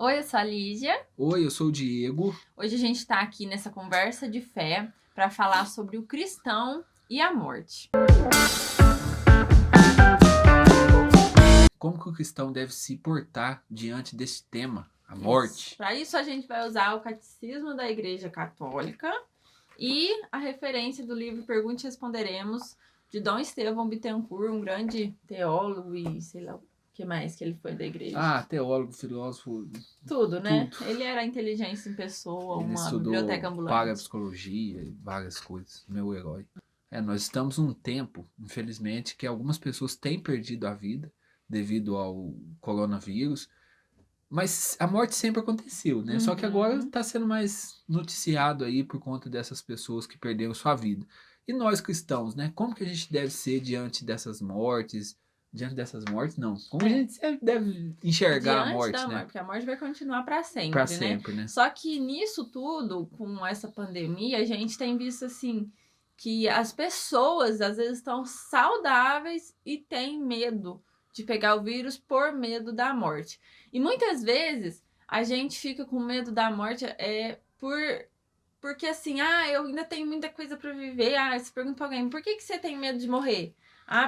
Oi, eu sou a Lígia. Oi, eu sou o Diego. Hoje a gente está aqui nessa conversa de fé para falar sobre o cristão e a morte. Como que o cristão deve se portar diante desse tema, a Isso. morte? Para isso a gente vai usar o Catecismo da Igreja Católica e a referência do livro Pergunte e Responderemos, de Dom Estevão Bittencourt, um grande teólogo e sei lá o que mais que ele foi da igreja. Teólogo, filósofo, Tudo, né? tudo. Ele era a inteligência em pessoa, Ele uma estudou biblioteca ambulante. parapsicologia e várias coisas, meu herói. Nós estamos num tempo, infelizmente, que algumas pessoas têm perdido a vida devido ao coronavírus, mas a morte sempre aconteceu, né? Só que agora está sendo mais noticiado aí por conta dessas pessoas que perderam sua vida. E nós cristãos, né? Como que a gente deve ser diante dessas mortes? Diante dessas mortes, não. Como a gente deve enxergar a Diante morte, da né? morte, porque a morte vai continuar para sempre, Para né? sempre, né? Só que nisso tudo, com essa pandemia, a gente tem visto assim que as pessoas às vezes estão saudáveis e têm medo de pegar o vírus por medo da morte. E muitas vezes a gente fica com medo da morte porque assim, eu ainda tenho muita coisa para viver. Você pergunta pra alguém, por que você tem medo de morrer?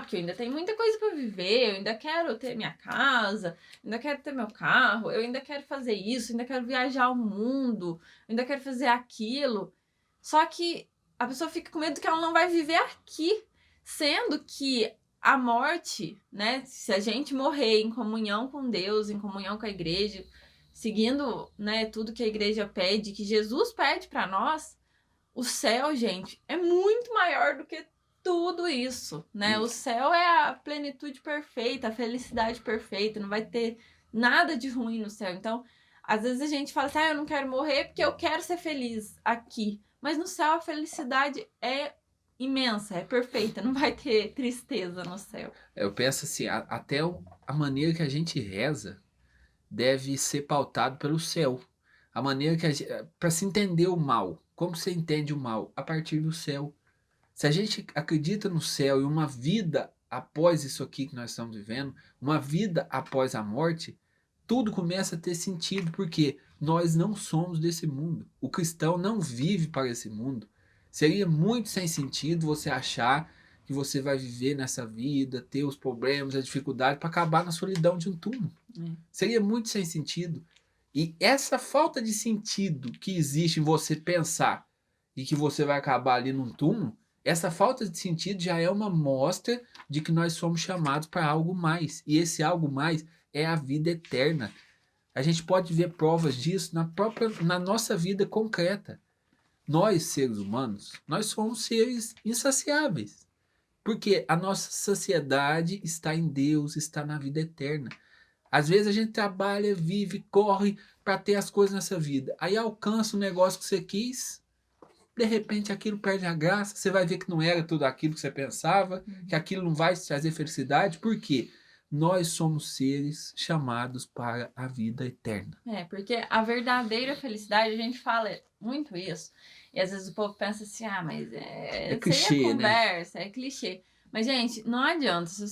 Porque eu ainda tenho muita coisa para viver, eu ainda quero ter minha casa, ainda quero ter meu carro, eu ainda quero fazer isso, ainda quero viajar ao mundo, eu ainda quero fazer aquilo. Só que a pessoa fica com medo que ela não vai viver aqui, sendo que a morte, né, se a gente morrer em comunhão com Deus, em comunhão com a igreja, seguindo, né, tudo que a igreja pede, que Jesus pede para nós, o céu, gente, é muito maior do que tudo isso, né? O céu é a plenitude perfeita, a felicidade perfeita, não vai ter nada de ruim no céu. Então, às vezes a gente fala assim, eu não quero morrer porque eu quero ser feliz aqui. Mas no céu a felicidade é imensa, é perfeita, não vai ter tristeza no céu. Eu penso assim, até a maneira que a gente reza deve ser pautado pelo céu. A maneira que para se entender o mal. Como você entende o mal? A partir do céu. Se a gente acredita no céu e uma vida após isso aqui que nós estamos vivendo, uma vida após a morte, tudo começa a ter sentido, porque nós não somos desse mundo. O cristão não vive para esse mundo. Seria muito sem sentido você achar que você vai viver nessa vida, ter os problemas, a dificuldade para acabar na solidão de um túmulo. Seria muito sem sentido. E essa falta de sentido que existe em você pensar e que você vai acabar ali num túmulo, essa falta de sentido já é uma mostra de que nós somos chamados para algo mais. E esse algo mais é a vida eterna. A gente pode ver provas disso na nossa vida concreta. Nós, seres humanos, nós somos seres insaciáveis. Porque a nossa sociedade está em Deus, está na vida eterna. Às vezes a gente trabalha, vive, corre para ter as coisas nessa vida. Aí alcança o negócio que você quis, de repente aquilo perde a graça, você vai ver que não era tudo aquilo que você pensava, que aquilo não vai te trazer felicidade. Por quê? Nós somos seres chamados para a vida eterna. Porque a verdadeira felicidade, a gente fala muito isso, e às vezes o povo pensa assim, mas É isso aí é clichê, né? conversa, é clichê. Mas, gente, não adianta, se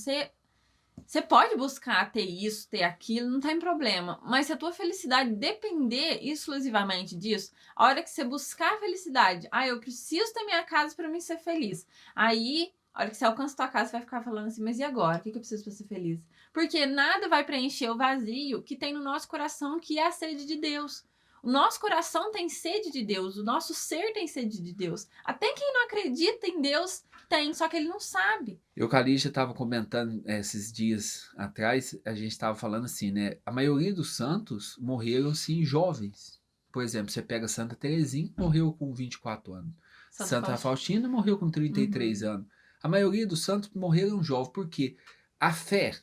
você pode buscar ter isso, ter aquilo, não tem problema. Mas se a tua felicidade depender exclusivamente disso, a hora que você buscar a felicidade, eu preciso ter minha casa para mim ser feliz. Aí, a hora que você alcança a tua casa, você vai ficar falando assim, mas e agora? O que eu preciso para ser feliz? Porque nada vai preencher o vazio que tem no nosso coração, que é a sede de Deus. O nosso coração tem sede de Deus, o nosso ser tem sede de Deus. Até quem não acredita em Deus tem, só que ele não sabe. Eu com a Lígia estava comentando esses dias atrás, a gente estava falando assim, né? A maioria dos santos morreram sim jovens. Por exemplo, você pega Santa Teresinha, morreu com 24 anos. Santa Faustina morreu com 33 anos. A maioria dos santos morreram jovens, porque a fé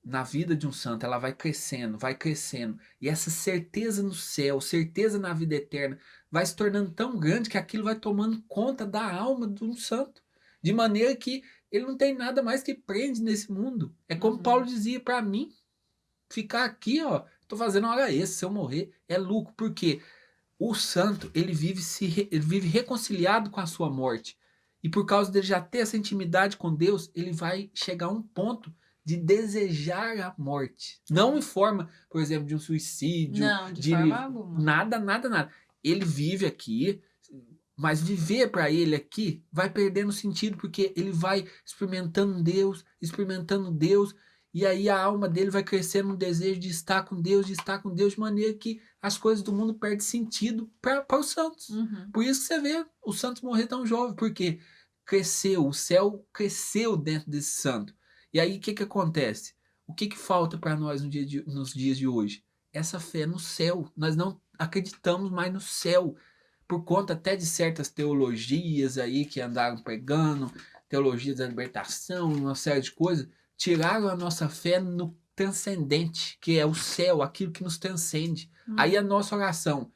na vida de um santo, ela vai crescendo, vai crescendo. E essa certeza no céu, certeza na vida eterna, vai se tornando tão grande que aquilo vai tomando conta da alma de um santo. De maneira que ele não tem nada mais que prende nesse mundo. É como Paulo dizia, para mim, ficar aqui, tô fazendo hora extra, se eu morrer, é lucro. Porque o santo, ele vive reconciliado com a sua morte. E por causa dele já ter essa intimidade com Deus, ele vai chegar a um ponto de desejar a morte. Não em forma, por exemplo, de um suicídio. Não, de forma alguma. Nada. Ele vive aqui, mas viver para ele aqui vai perdendo sentido, porque ele vai experimentando Deus, e aí a alma dele vai crescendo no desejo de estar com Deus, de maneira que as coisas do mundo perdem sentido para os santos. Uhum. Por isso que você vê os santos morrer tão jovens, porque o céu cresceu dentro desse santo. E aí o que acontece? O que falta para nós nos dias de hoje? Essa fé no céu. Nós não acreditamos mais no céu, por conta até de certas teologias aí que andaram pregando, teologia da libertação, uma série de coisas, tiraram a nossa fé no transcendente, que é o céu, aquilo que nos transcende. Aí a nossa oração,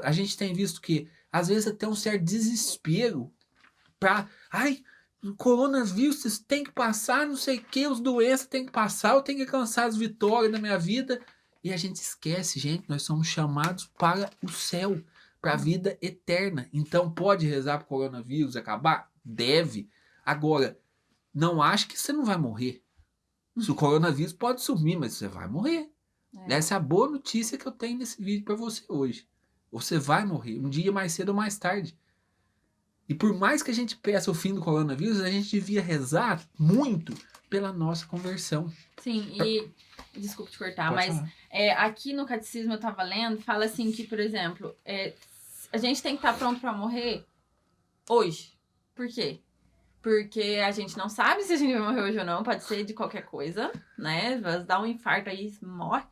a gente tem visto que, às vezes, até um certo desespero para, o coronavírus tem que passar, não sei o que, os doenças tem que passar, eu tenho que alcançar as vitórias na minha vida. E a gente esquece, gente, nós somos chamados para o céu, para a vida eterna. Então, pode rezar para o coronavírus acabar? Deve. Agora, não ache que você não vai morrer. Se o coronavírus pode sumir, mas você vai morrer. Essa é a boa notícia que eu tenho nesse vídeo para você hoje. Você vai morrer, um dia mais cedo ou mais tarde. E por mais que a gente peça o fim do coronavírus, a gente devia rezar muito pela nossa conversão. Sim, e desculpa te cortar, mas aqui no catecismo eu tava lendo, fala assim que, por exemplo, a gente tem que estar pronto para morrer hoje. Por quê? Porque a gente não sabe se a gente vai morrer hoje ou não, pode ser de qualquer coisa, né? Vai dar um infarto aí, morre.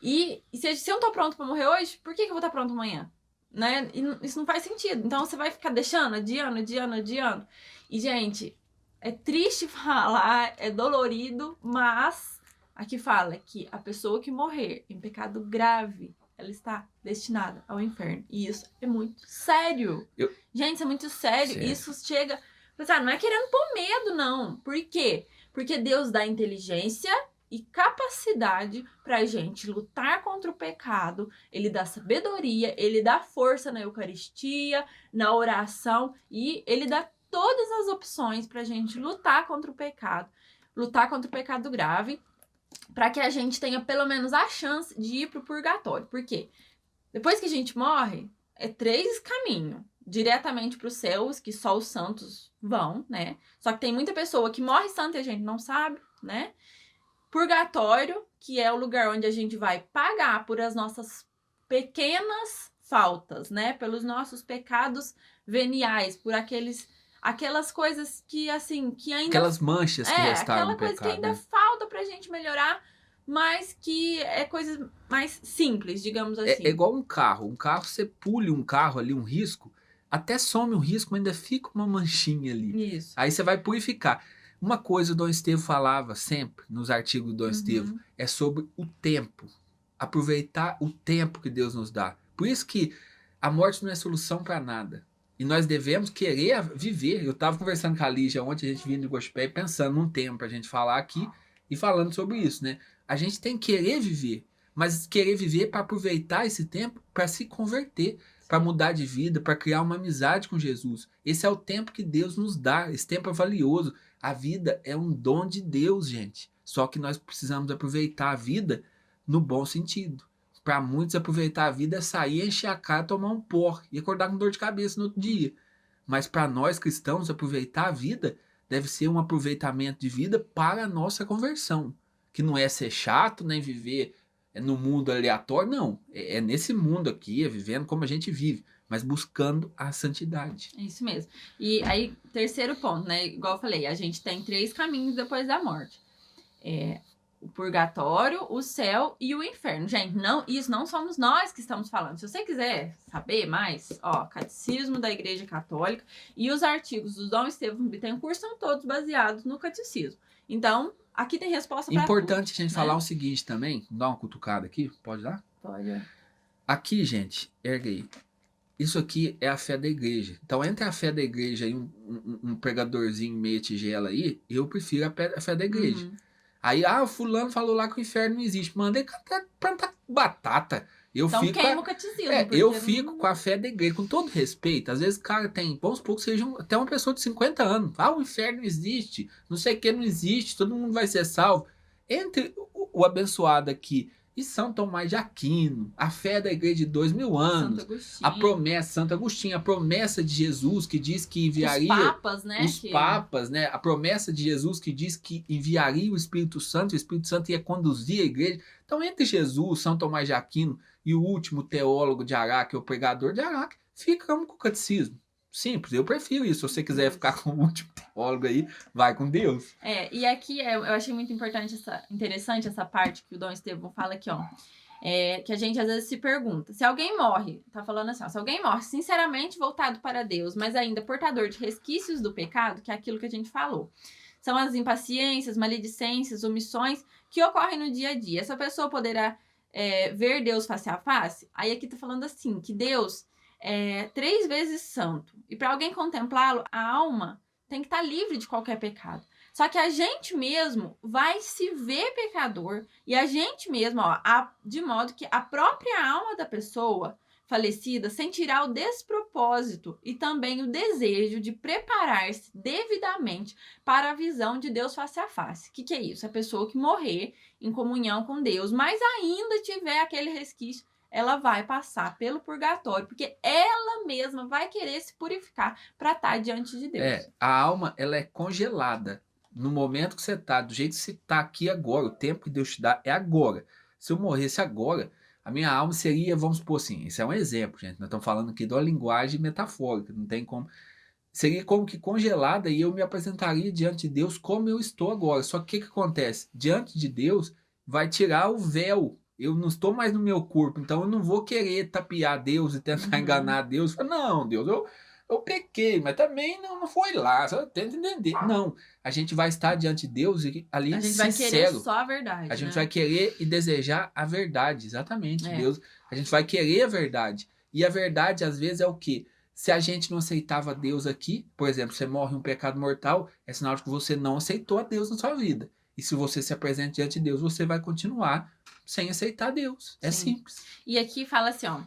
E se eu não tô pronto para morrer hoje, por que eu vou estar pronto amanhã? Né? E isso não faz sentido. Então você vai ficar deixando, adiando. E, gente, é triste falar, é dolorido, mas aqui fala que a pessoa que morrer em pecado grave, ela está destinada ao inferno. E isso é muito sério. Gente, isso é muito sério. Isso chega... Não é querendo pôr medo, não. Por quê? Porque Deus dá inteligência e capacidade pra gente lutar contra o pecado. Ele dá sabedoria, ele dá força na Eucaristia, na oração, e ele dá todas as opções pra gente lutar contra o pecado grave, para que a gente tenha pelo menos a chance de ir pro purgatório. Por quê? Depois que a gente morre, é 3 caminhos. Diretamente para os céus, que só os santos vão, né? Só que tem muita pessoa que morre santa e a gente não sabe, né? Purgatório, que é o lugar onde a gente vai pagar por as nossas pequenas faltas, né? Pelos nossos pecados veniais, por aquelas coisas que, assim, que ainda... Aquelas manchas que restaram no pecado. Aquela coisa que ainda falta pra gente melhorar, mas que é coisa mais simples, digamos assim. É igual um carro. Um carro, você pule um carro ali, um risco, até some o risco, mas ainda fica uma manchinha ali. Isso. Aí você vai purificar. Uma coisa o Dom Estevão falava sempre, nos artigos do Dom Estevão, é sobre o tempo. Aproveitar o tempo que Deus nos dá. Por isso que a morte não é solução para nada. E nós devemos querer viver. Eu estava conversando com a Lígia ontem, a gente vindo de Gospel, pensando num tempo para a gente falar aqui e falando sobre isso, né? A gente tem que querer viver, mas querer viver para aproveitar esse tempo para se converter, para mudar de vida, para criar uma amizade com Jesus. Esse é o tempo que Deus nos dá, esse tempo é valioso. A vida é um dom de Deus, gente. Só que nós precisamos aproveitar a vida no bom sentido. Para muitos, aproveitar a vida é sair, encher a cara, tomar um porre e acordar com dor de cabeça no outro dia. Mas para nós cristãos, aproveitar a vida deve ser um aproveitamento de vida para a nossa conversão. Que não é ser chato, nem viver no mundo aleatório, não. É nesse mundo aqui, é vivendo como a gente vive, mas buscando a santidade. É isso mesmo. E aí, terceiro ponto, né? Igual eu falei, a gente tem 3 caminhos depois da morte. O purgatório, o céu e o inferno. Gente, isso não somos nós que estamos falando. Se você quiser saber mais, Catecismo da Igreja Católica e os artigos do Dom Estevão Bittencourt são todos baseados no Catecismo. Então, aqui tem resposta para importante a gente falar o seguinte também, dar uma cutucada aqui, pode dar? Pode. Aqui, gente, ergue aí. Isso aqui é a fé da igreja. Então, entre a fé da igreja e um pregadorzinho meia tigela aí, eu prefiro a fé da igreja. Aí, o fulano falou lá que o inferno não existe. Mandei plantar batata. Então queima o catecismo. Eu fico com a fé da igreja, com todo respeito. Às vezes o cara tem, vamos supor que seja até uma pessoa de 50 anos. O inferno não existe, não sei o que não existe, todo mundo vai ser salvo. Entre o abençoado aqui e São Tomás de Aquino, a fé da igreja de 2000 Santo anos, a Agostinho. promessa, Santo Agostinho, a promessa de Jesus que diz que Os enviaria papas, né? os papas, né? A promessa de Jesus que diz que enviaria o Espírito Santo ia conduzir a igreja. Então, entre Jesus, São Tomás de Aquino e o último teólogo de Araque, o pregador de Araque, ficamos com o catecismo. Simples, eu prefiro isso. Se você quiser ficar com o último teólogo aí, vai com Deus. E aqui eu achei muito interessante essa parte que o Dom Estevão fala aqui, ó. Que a gente às vezes se pergunta, se alguém morre, tá falando assim, ó, se alguém morre sinceramente voltado para Deus, mas ainda portador de resquícios do pecado, que é aquilo que a gente falou, são as impaciências, maledicências, omissões que ocorrem no dia a dia. Essa pessoa poderá ver Deus face a face? Aí aqui tá falando assim, que Deus é 3 vezes santo, e para alguém contemplá-lo, a alma tem que estar livre de qualquer pecado. Só que a gente mesmo vai se ver pecador, e a gente mesmo, ó, de modo que a própria alma da pessoa falecida sentirá o despropósito e também o desejo de preparar-se devidamente para a visão de Deus face a face. O que é isso? A pessoa que morrer em comunhão com Deus, mas ainda tiver aquele resquício, ela vai passar pelo purgatório, porque ela mesma vai querer se purificar para estar diante de Deus. A alma, ela é congelada. No momento que você tá, do jeito que você tá aqui agora, o tempo que Deus te dá é agora. Se eu morresse agora, a minha alma seria, vamos supor assim, isso é um exemplo, gente. Nós estamos falando aqui de uma linguagem metafórica, não tem como. Seria como que congelada e eu me apresentaria diante de Deus como eu estou agora. Só que o que acontece? Diante de Deus, vai tirar o véu. Eu não estou mais no meu corpo, então eu não vou querer tapear Deus e tentar enganar Deus. Não, Deus, eu pequei, mas também não foi lá, só tenta entender. Não, a gente vai estar diante de Deus e ali A gente sincero. vai querer só a verdade. A gente vai querer e desejar a verdade, exatamente. Deus, a gente vai querer a verdade. E a verdade, às vezes, é o quê? Se a gente não aceitava Deus aqui, por exemplo, você morre um pecado mortal, é sinal de que você não aceitou a Deus na sua vida. E se você se apresenta diante de Deus, você vai continuar sem aceitar Deus. É simples. E aqui fala assim, ó.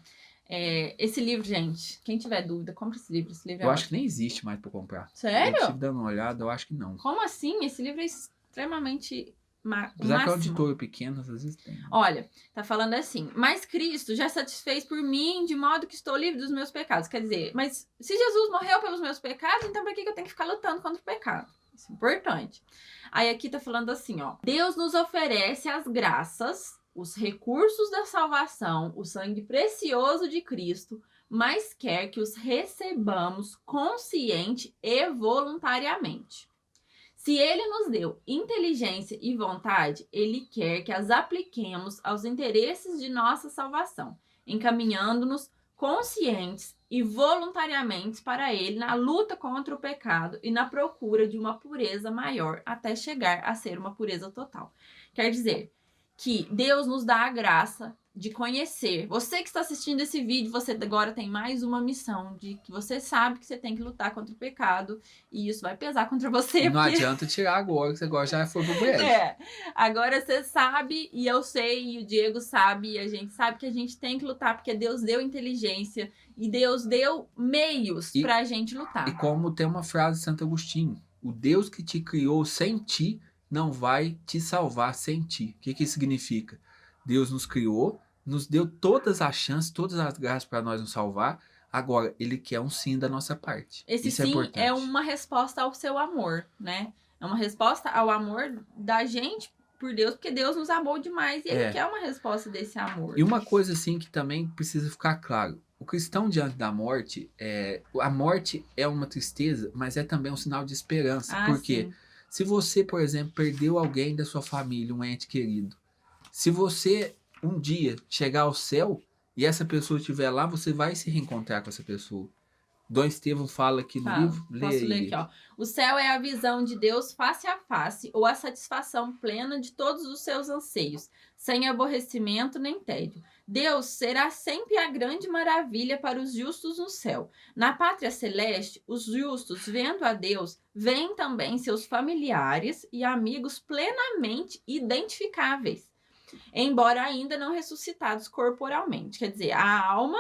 Esse livro, gente, quem tiver dúvida, compra esse livro. Esse livro eu acho que nem existe mais para comprar. Sério? Eu estive dando uma olhada, eu acho que não. Como assim? Esse livro é extremamente apesar que é um editor pequeno, às vezes tem. Olha, tá falando assim, mas Cristo já satisfez por mim de modo que estou livre dos meus pecados. Quer dizer, mas se Jesus morreu pelos meus pecados, então pra que eu tenho que ficar lutando contra o pecado? Isso é importante. Aí aqui tá falando assim, ó. Deus nos oferece as graças, os recursos da salvação, o sangue precioso de Cristo, mas quer que os recebamos consciente e voluntariamente. Se ele nos deu inteligência e vontade, ele quer que as apliquemos aos interesses de nossa salvação, encaminhando-nos conscientes e voluntariamente para ele na luta contra o pecado e na procura de uma pureza maior até chegar a ser uma pureza total. Quer dizer que Deus nos dá a graça de conhecer. Você que está assistindo esse vídeo, você agora tem mais uma missão de que você sabe que você tem que lutar contra o pecado e isso vai pesar contra você. Não adianta tirar agora, que você agora já foi pro brejo. Agora você sabe, e eu sei, e o Diego sabe, e a gente sabe que a gente tem que lutar, porque Deus deu inteligência e Deus deu meios pra gente lutar. E como tem uma frase de Santo Agostinho, o Deus que te criou sem ti não vai te salvar sem ti. O que isso significa? Deus nos criou, nos deu todas as chances, todas as graças para nós nos salvar. Agora, ele quer um sim da nossa parte. Esse isso sim é uma resposta ao seu amor, né? É uma resposta ao amor da gente por Deus, porque Deus nos amou demais e ele quer uma resposta desse amor. E uma coisa assim que também precisa ficar claro. O cristão diante da morte, a morte é uma tristeza, mas é também um sinal de esperança. Porque se você, por exemplo, perdeu alguém da sua família, um ente querido, se você um dia chegar ao céu e essa pessoa estiver lá, você vai se reencontrar com essa pessoa. Dom Estevão fala aqui no livro. Posso ler aqui, ó. O céu é a visão de Deus face a face, ou a satisfação plena de todos os seus anseios, sem aborrecimento nem tédio. Deus será sempre a grande maravilha para os justos no céu. Na pátria celeste, os justos, vendo a Deus, veem também seus familiares e amigos plenamente identificáveis, embora ainda não ressuscitados corporalmente. Quer dizer, a alma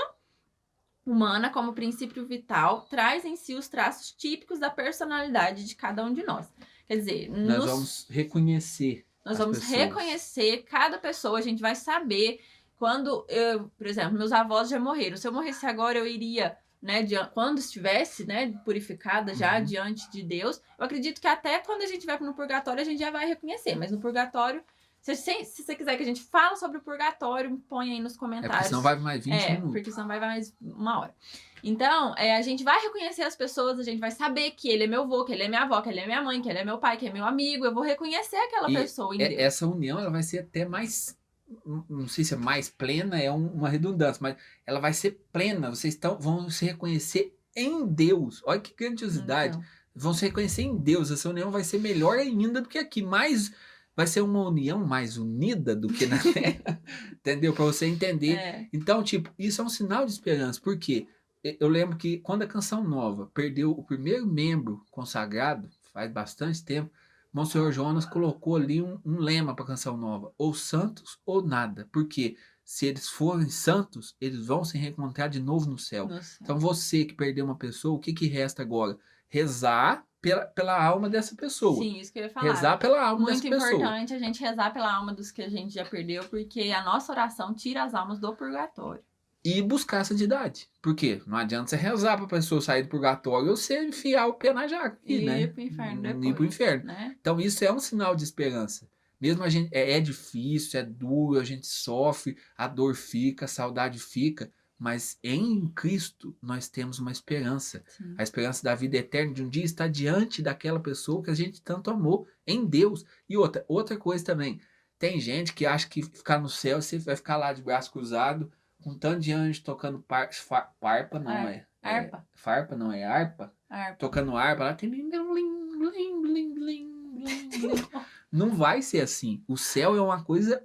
humana, como princípio vital, traz em si os traços típicos da personalidade de cada um de nós. Quer dizer, nós vamos reconhecer Nós as vamos pessoas. reconhecer cada pessoa, a gente vai saber quando eu, por exemplo, meus avós já morreram. Se eu morresse agora, eu iria, né, quando estivesse, né, purificada já diante de Deus. Eu acredito que até quando a gente vai no purgatório, a gente já vai reconhecer. Mas no purgatório, se você quiser que a gente fale sobre o purgatório, põe aí nos comentários. Porque senão vai mais 20 minutos. Porque senão vai mais 1 hora. Então, a gente vai reconhecer as pessoas, a gente vai saber que ele é meu avô, que ele é minha avó, que ele é minha mãe, que ele é meu pai, que é meu amigo. Eu vou reconhecer aquela pessoa em Deus. Essa união, ela vai ser até mais, não sei se é mais plena, é uma redundância, mas ela vai ser plena. Vocês vão se reconhecer em Deus. Olha que grandiosidade. Então. Vão se reconhecer em Deus. Essa união vai ser melhor ainda do que aqui. Vai ser uma união mais unida do que na Terra. Entendeu? Para você entender. Então, tipo, isso é um sinal de esperança. Por quê? Eu lembro que quando a Canção Nova perdeu o primeiro membro consagrado, faz bastante tempo, Monsenhor Jonas colocou ali um lema para a Canção Nova: ou santos ou nada. Porque se eles forem santos, eles vão se reencontrar de novo no céu. Então você que perdeu uma pessoa, o que resta agora? Rezar pela alma dessa pessoa. Sim, isso que eu ia falar. Rezar pela alma dessa pessoa. Muito importante a gente rezar pela alma dos que a gente já perdeu, porque a nossa oração tira as almas do purgatório. E buscar a santidade. Por quê? Não adianta você rezar para a pessoa sair do purgatório ou você enfiar o pé na jaca. E né? ir pro inferno depois. Ir pro inferno. Né? Então isso é um sinal de esperança. Mesmo a gente é difícil, é duro, a gente sofre, a dor fica, a saudade fica, mas em Cristo nós temos uma esperança. Sim. A esperança da vida eterna, de um dia estar diante daquela pessoa que a gente tanto amou, em Deus. E outra coisa também, tem gente que acha que ficar no céu, você vai ficar lá de braço cruzado, com um tanto de anjo tocando farpa, não é? Harpa. Farpa, não é harpa? Tocando harpa, lá tem não vai ser assim. O céu é uma coisa,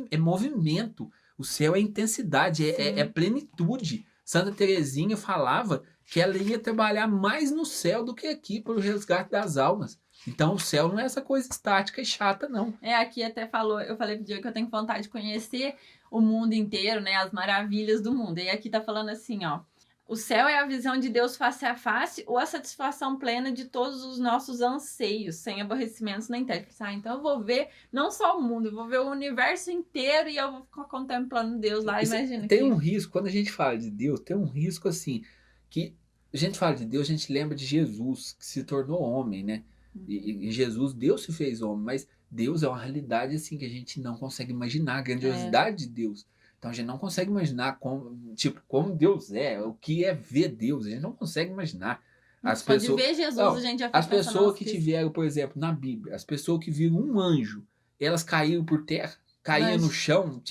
é movimento. O céu é intensidade, é plenitude. Santa Teresinha falava que ela ia trabalhar mais no céu do que aqui pelo resgate das almas. Então o céu não é essa coisa estática e chata, não. Aqui até eu falei pro Diego que eu tenho vontade de conhecer o mundo inteiro, né? As maravilhas do mundo. E aqui tá falando assim, ó. O céu é a visão de Deus face a face ou a satisfação plena de todos os nossos anseios, sem aborrecimentos nem técnicos. Então eu vou ver não só o mundo, eu vou ver o universo inteiro e eu vou ficar contemplando Deus lá, imagina. Tem um risco, quando a gente fala de Deus, tem um risco assim, que a gente fala de Deus, a gente lembra de Jesus, que se tornou homem, né? E Jesus, Deus se fez homem, mas Deus é uma realidade assim que a gente não consegue imaginar, a grandiosidade de Deus. Então a gente não consegue imaginar como Deus é, o que é ver Deus, a gente não consegue imaginar. As pessoas, ver Jesus, a gente já as pessoas que tiveram, por exemplo, na Bíblia, as pessoas que viram um anjo, elas caíram por terra, caíam no chão,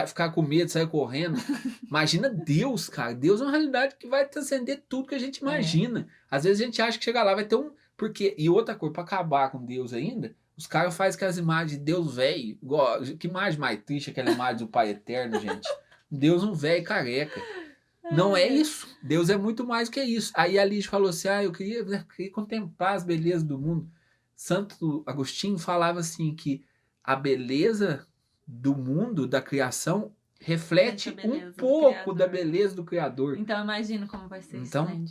ficar com medo, sair correndo. Imagina Deus, cara. Deus é uma realidade que vai transcender tudo que a gente imagina. Às vezes a gente acha que chegar lá vai ter e outra coisa, para acabar com Deus ainda, os caras fazem aquelas imagens de Deus velho. Que imagem mais triste aquela imagem do Pai Eterno, gente. Deus um velho careca. Não é isso. Deus é muito mais que isso. Aí a Lígia falou assim, eu queria contemplar as belezas do mundo. Santo Agostinho falava assim que a beleza do mundo, da criação, reflete um pouco da beleza do Criador. Então imagina como vai ser isso. Então,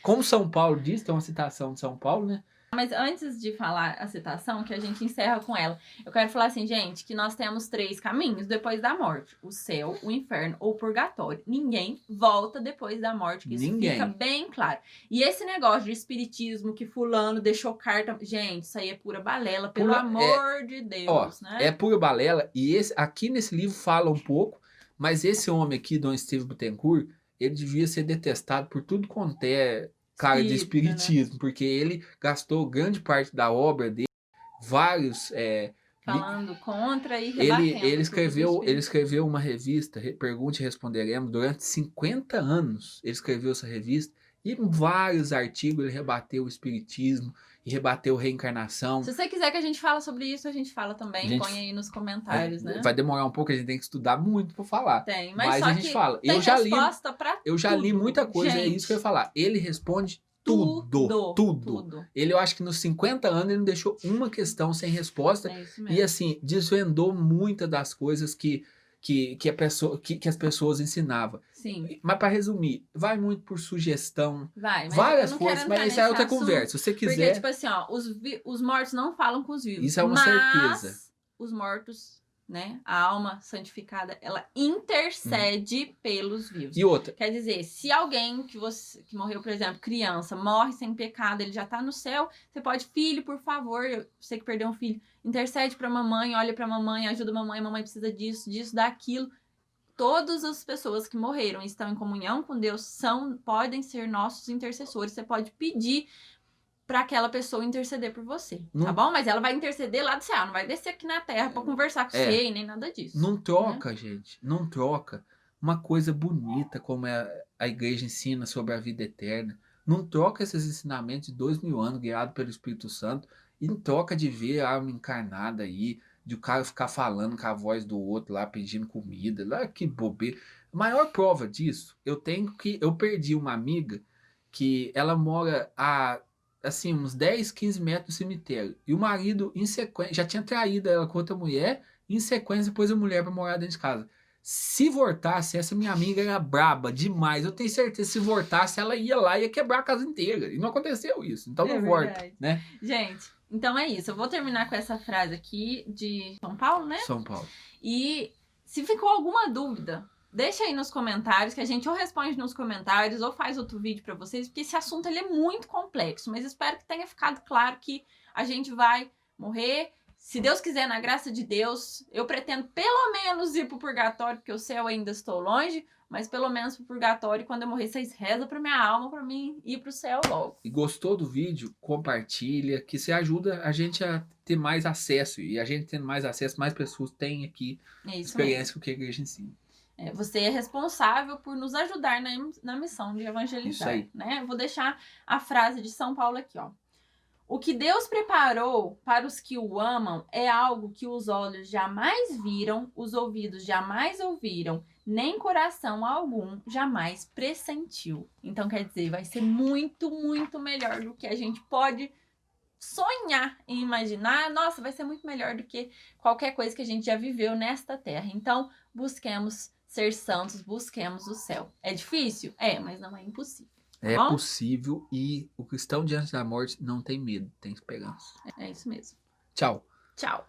como São Paulo diz, tem uma citação de São Paulo, né? Mas antes de falar a citação, que a gente encerra com ela, eu quero falar assim, gente, que nós temos 3 caminhos depois da morte. O céu, o inferno ou o purgatório. Ninguém volta depois da morte, que isso fica bem claro. E esse negócio de espiritismo que fulano deixou carta... Gente, isso aí é pura balela, pelo amor de Deus, né? É pura balela. E aqui nesse livro fala um pouco, mas esse homem aqui, Dom Estevão Bittencourt, ele devia ser detestado por tudo quanto é cara de espiritismo, né? Porque ele gastou grande parte da obra dele, vários... falando contra e rebatendo. Ele escreveu uma revista, Pergunte e Responderemos, durante 50 anos ele escreveu essa revista, e em vários artigos ele rebateu o espiritismo, e rebateu reencarnação. Se você quiser que a gente fale sobre isso, a gente fala também, põe aí nos comentários, né? Vai demorar um pouco, a gente tem que estudar muito para falar. Tem, mas só a gente fala. Eu já li muita coisa, gente. É isso que eu ia falar. Ele responde tudo. Eu acho que nos 50 anos ele não deixou uma questão sem resposta. É isso mesmo. E assim, desvendou muitas das coisas que as pessoas ensinavam. Sim. Mas para resumir, vai muito por sugestão. Vai, mas várias forças, mas isso é outra conversa. Se você quiser. Porque, tipo assim, ó, os mortos não falam com os vivos. Isso é uma certeza. os mortos, né? A alma santificada, ela intercede pelos vivos. E outra, Quer dizer, se alguém que morreu, por exemplo, criança, morre sem pecado, ele já tá no céu, você pode, filho, por favor, você que perdeu um filho, intercede pra mamãe, olha pra mamãe, ajuda a mamãe precisa disso, daquilo. Todas as pessoas que morreram e estão em comunhão com Deus podem ser nossos intercessores. Você pode pedir para aquela pessoa interceder por você, tá bom? Mas ela vai interceder lá do céu, não vai descer aqui na terra para conversar com você e nem nada disso. Não troca, gente, não troca uma coisa bonita como a igreja ensina sobre a vida eterna. Não troca esses ensinamentos de 2000 anos guiados pelo Espírito Santo em troca de ver a alma encarnada aí, de o cara ficar falando com a voz do outro lá, pedindo comida. Lá, que bobeira. A maior prova disso, eu perdi uma amiga que ela mora a assim, uns 10, 15 metros do cemitério. E o marido, em sequência, já tinha traído ela com outra mulher, em sequência, pôs a mulher pra morar dentro de casa. Se voltasse, essa minha amiga era braba demais. Eu tenho certeza, se voltasse, ela ia lá e ia quebrar a casa inteira. E não aconteceu isso. Então não volta, né? Gente, então é isso. Eu vou terminar com essa frase aqui de São Paulo, né? São Paulo. E se ficou alguma dúvida, deixa aí nos comentários, que a gente ou responde nos comentários ou faz outro vídeo para vocês, porque esse assunto ele é muito complexo, mas espero que tenha ficado claro que a gente vai morrer, se Deus quiser, na graça de Deus. Eu pretendo pelo menos ir pro purgatório, porque o céu ainda estou longe, mas pelo menos pro purgatório, quando eu morrer, vocês rezam pra minha alma, pra mim ir pro céu logo. E gostou do vídeo? Compartilha, que você ajuda a gente a ter mais acesso, e a gente tendo mais acesso, mais pessoas têm aqui experiência com o que a igreja ensina. Você é responsável por nos ajudar na missão de evangelizar. Isso aí. Né? Eu vou deixar a frase de São Paulo aqui, ó. O que Deus preparou para os que o amam é algo que os olhos jamais viram, os ouvidos jamais ouviram, nem coração algum jamais pressentiu. Então, quer dizer, vai ser muito, muito melhor do que a gente pode sonhar e imaginar. Nossa, vai ser muito melhor do que qualquer coisa que a gente já viveu nesta terra. Então, busquemos ser santos, busquemos o céu. É difícil? É, mas não é impossível. É possível, e o cristão diante da morte não tem medo, tem esperança. É isso mesmo. Tchau. Tchau.